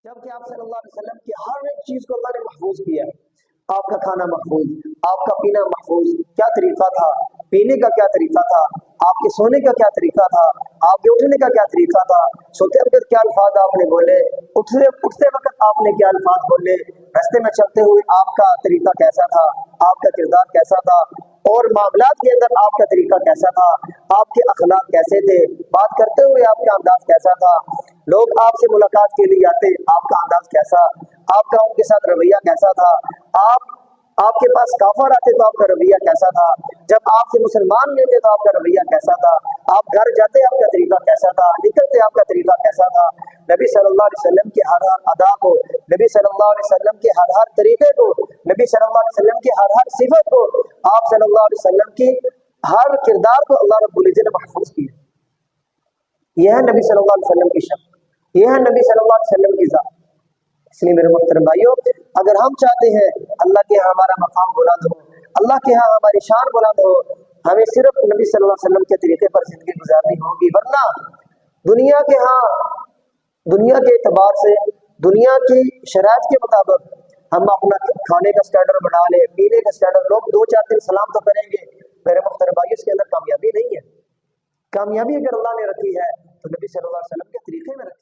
जबकि आप सल्लल्लाहु अलैहि वसल्लम की हर एक चीज को अल्लाह ने महफूज किया है। आपका खाना महफूज, आपका पीना महफूज, क्या तरीका था पीने का, क्या तरीका था आपके सोने का, क्या तरीका था आपके उठने का, क्या तरीका था सोते वक्त क्या अल्फाज आपने बोले, उठते वक्त आपने क्या अल्फाज बोले, रास्ते में चलते हुए आपका तरीका कैसा था, आपका किरदार कैसा था, और मामलात के अंदर आपका तरीका कैसा था, आपके अखलाक कैसे थे, बात करते हुए आपका अंदाज कैसा था, लोग आपसे मुलाकात के लिए आते आपका अंदाज कैसा, आपका उनके साथ रवैया कैसा था, आपके पास काफर आते तो आपका रवैया कैसा था, जब आपसे मुसलमान मिलते तो आपका रवैया कैसा था, आप घर जाते आपका तरीका कैसा था, निकलते आपका तरीका कैसा था। नबी सल्लल्लाहु अलैहि वसल्लम की हर हर अदा को, नबी सल्लल्लाहु अलैहि वसल्लम के हर हर तरीके को, नबी सल्लल्लाहु अलैहि वसल्लम की हर हर सिफत को, आप सल्लल्लाहु अलैहि वसल्लम की हर किरदार को अल्लाह रब्बुल इज्जत ने महफूज किया। यह है नबी सल्लल्लाहु अलैहि वसल्लम की शक्ल, यह है नबी सल्लल्लाहु अलैहि वसल्लम की जात। इसलिए मेरे मोहतरम भाइयों, अगर हम चाहते हैं अल्लाह के यहाँ हमारा मकाम बुलंद हो, अल्लाह के यहाँ हमारी शान बुलंद हो, हमें सिर्फ नबी सल्लल्लाहु अलैहि वसल्लम के तरीके पर जिंदगी गुजारनी होगी, वरना दुनिया के यहाँ, दुनिया के एतबार से, दुनिया की शराइत के मुताबिक हम अपना खाने का स्टैंडर्ड बढ़ा ले, पीने का स्टैंडर्ड, लोग 2-4 दिन सलाम तो करेंगे, मेरे मोहतरम भाइयों इसके अंदर कामयाबी नहीं है। कामयाबी अगर अल्लाह ने रखी है तो नबी सल्लल्लाहु अलैहि वसल्लम के तरीके में रखी।